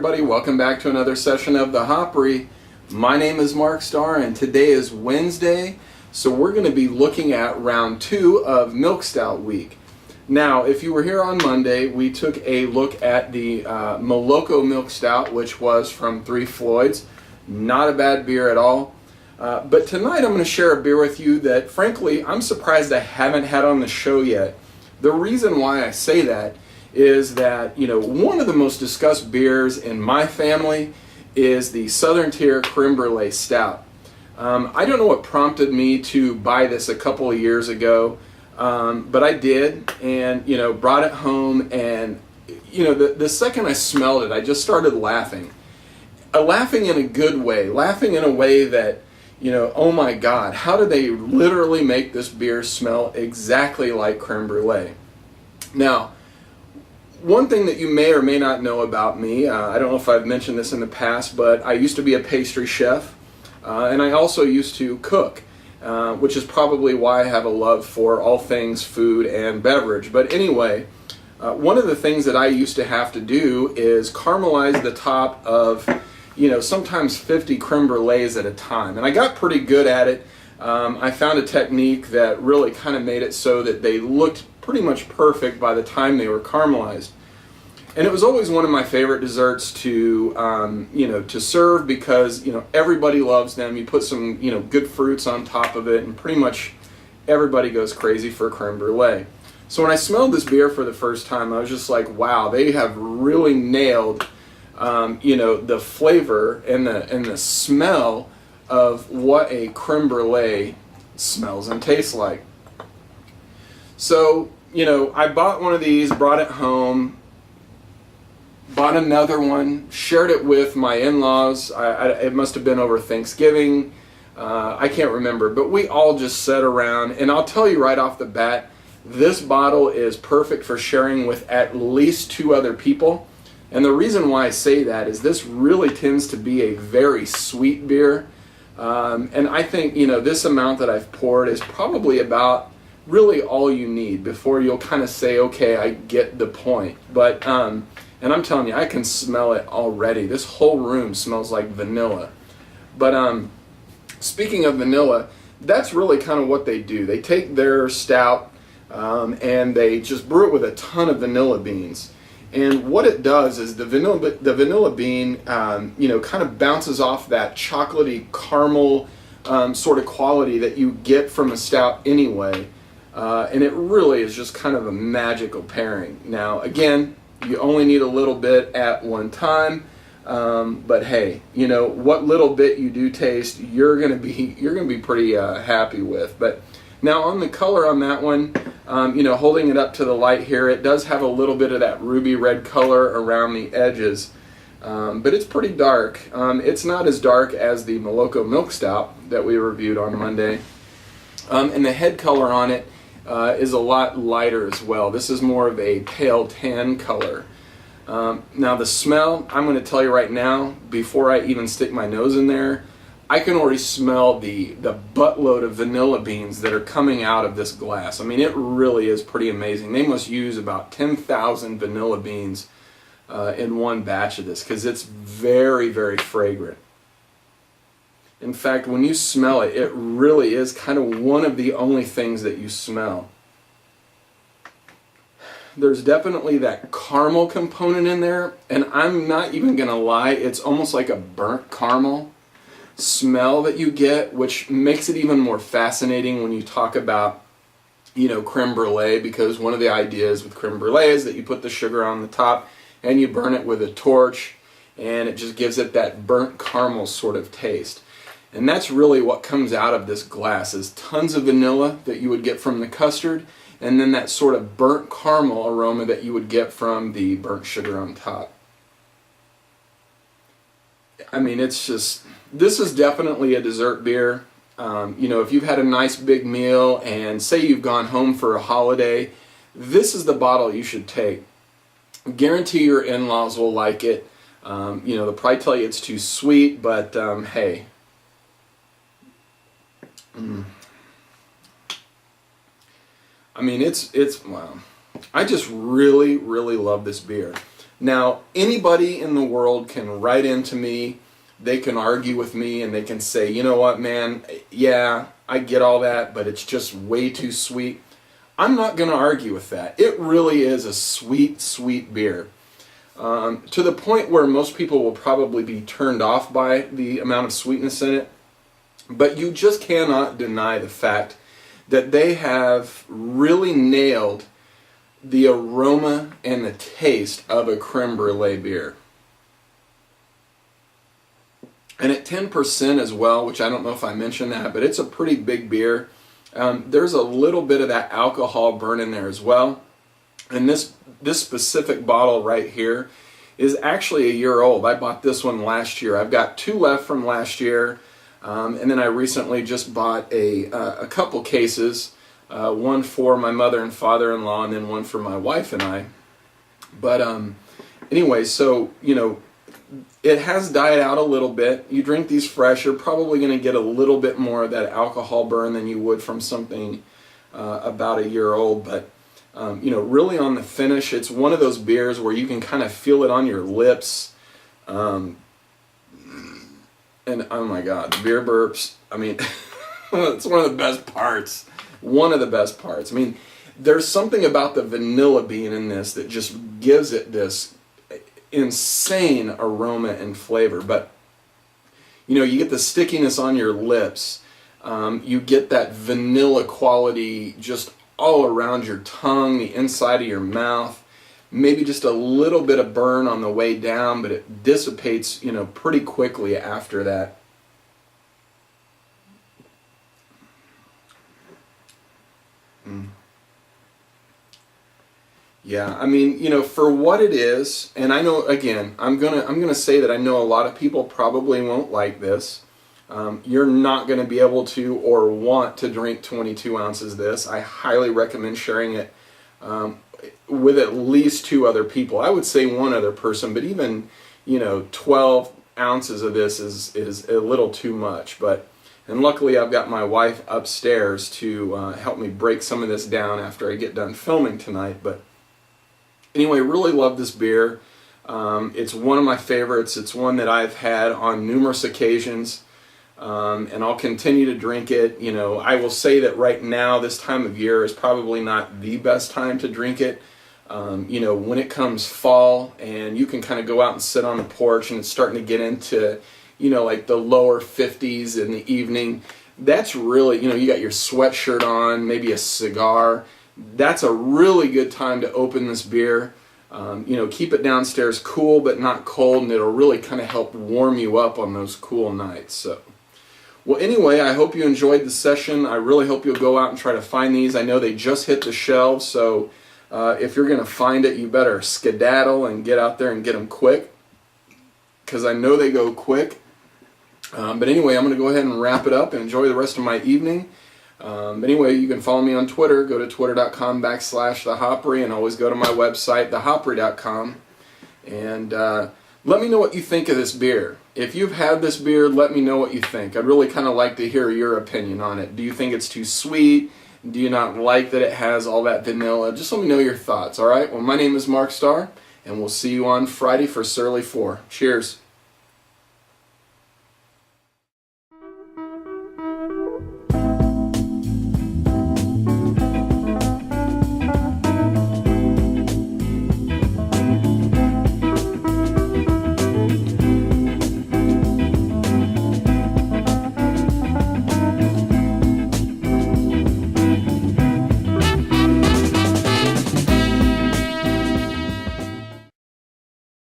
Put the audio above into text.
everybody, welcome back to another session of the Hopry. My name is Mark Starr and today is Wednesday, so we're going to be looking at round 2 of Milk Stout Week. Now, if you were here on Monday, we took a look at the Moloko Milk Stout, which was from Three Floyds. Not a bad beer at all. But tonight I'm going to share a beer with you that, frankly, I'm surprised I haven't had on the show yet. The reason why I say that is that, one of the most discussed beers in my family is the Southern Tier Creme Brulee Stout. I don't know what prompted me to buy this a couple of years ago, but I did, and, brought it home, and, the second I smelled it, I just started laughing. Laughing in a good way, laughing in a way that, oh my God, how do they literally make this beer smell exactly like creme brulee? Now, one thing that you may or may not know about me, I don't know if I've mentioned this in the past, but I used to be a pastry chef, and I also used to cook, which is probably why I have a love for all things food and beverage. But anyway, one of the things that I used to have to do is caramelize the top of, sometimes 50 creme brulees at a time. And I got pretty good at it. I found a technique that really kind of made it so that they looked pretty much perfect by the time they were caramelized. And it was always one of my favorite desserts to, to serve because, everybody loves them. You put some, good fruits on top of it and pretty much everybody goes crazy for creme brulee. So when I smelled this beer for the first time, I was just like, wow, they have really nailed, the flavor and the smell of what a creme brulee smells and tastes like. So, I bought one of these, brought it home, bought another one, shared it with my in-laws. It must have been over Thanksgiving. I can't remember, but we all just sat around, and I'll tell you right off the bat, this bottle is perfect for sharing with at least 2 other people. And the reason why I say that is this really tends to be a very sweet beer. And I think, this amount that I've poured is probably about really all you need before you'll kind of say, okay, I get the point. But, and I'm telling you, I can smell it already. This whole room smells like vanilla. But speaking of vanilla, that's really kind of what they do. They take their stout and they just brew it with a ton of vanilla beans. And what it does is the vanilla bean, kind of bounces off that chocolatey caramel sort of quality that you get from a stout anyway. And it really is just kind of a magical pairing. Now, again, you only need a little bit at one time, but hey, what little bit you do taste, you're gonna be pretty happy with. But now on the color on that one, holding it up to the light here, it does have a little bit of that ruby red color around the edges, but it's pretty dark. It's not as dark as the Moloko Milk Stout that we reviewed on Monday, and the head color on it is a lot lighter as well. This is more of a pale tan color. Now the smell, I'm going to tell you right now, before I even stick my nose in there, I can already smell the buttload of vanilla beans that are coming out of this glass. I mean, it really is pretty amazing. They must use about 10,000 vanilla beans in one batch of this because it's very, very fragrant. In fact, when you smell it, it really is kind of one of the only things that you smell. There's definitely that caramel component in there, and I'm not even going to lie, it's almost like a burnt caramel smell that you get, which makes it even more fascinating when you talk about, creme brulee, because one of the ideas with creme brulee is that you put the sugar on the top and you burn it with a torch, and it just gives it that burnt caramel sort of taste. And that's really what comes out of this glass, is tons of vanilla that you would get from the custard, and then that sort of burnt caramel aroma that you would get from the burnt sugar on top. I mean, this is definitely a dessert beer. If you've had a nice big meal and say you've gone home for a holiday, this is the bottle you should take. Guarantee your in-laws will like it. They'll probably tell you it's too sweet, but hey. I mean, it's wow. I just really, really love this beer. Now, anybody in the world can write into me, they can argue with me, and they can say, you know what, man, yeah, I get all that, but it's just way too sweet. I'm not going to argue with that. It really is a sweet, sweet beer. To the point where most people will probably be turned off by the amount of sweetness in it. But you just cannot deny the fact that they have really nailed the aroma and the taste of a creme brulee beer. And at 10% as well, which I don't know if I mentioned that, but it's a pretty big beer. There's a little bit of that alcohol burn in there as well. And this specific bottle right here is actually a year old. I bought this one last year. I've got 2 left from last year. And then I recently just bought a couple cases. One for my mother and father-in-law, and then one for my wife and I. But anyway, so, you know, it has died out a little bit. You drink these fresh, you're probably going to get a little bit more of that alcohol burn than you would from something about a year old. But, you know, really on the finish, it's one of those beers where you can kind of feel it on your lips. And oh my God, the beer burps. I mean, it's one of the best parts. One of the best parts. I mean, there's something about the vanilla bean in this that just gives it this insane aroma and flavor. But, you know, you get the stickiness on your lips. You get that vanilla quality just all around your tongue, the inside of your mouth. Maybe just a little bit of burn on the way down, but it dissipates, you know, pretty quickly after that. Yeah, I mean, you know, for what it is, and I know, again, I'm gonna say that I know a lot of people probably won't like this. You're not going to be able to or want to drink 22 ounces of this. I highly recommend sharing it with at least 2 other people. I would say 1 other person, but even, you know, 12 ounces of this is a little too much. And luckily I've got my wife upstairs to help me break some of this down after I get done filming tonight. But anyway, really love this beer. It's one of my favorites. It's one that I've had on numerous occasions. And I'll continue to drink it. You know, I will say that right now, this time of year is probably not the best time to drink it. You know, when it comes fall and you can kind of go out and sit on the porch and it's starting to get into, you know, like the lower 50s in the evening, that's really, you know, you got your sweatshirt on, maybe a cigar. That's a really good time to open this beer. You know, keep it downstairs cool but not cold, and it'll really kind of help warm you up on those cool nights. So, well, anyway, I hope you enjoyed the session. I really hope you'll go out and try to find these. I know they just hit the shelves, so if you're going to find it, you better skedaddle and get out there and get them quick, because I know they go quick. But anyway, I'm going to go ahead and wrap it up and enjoy the rest of my evening. Anyway, you can follow me on Twitter. Go to twitter.com/thehopry, and always go to my website, thehopry.com. And let me know what you think of this beer. If you've had this beer, let me know what you think. I'd really kind of like to hear your opinion on it. Do you think it's too sweet? Do you not like that it has all that vanilla? Just let me know your thoughts, all right? Well, my name is Mark Starr, and we'll see you on Friday for Surly 4. Cheers.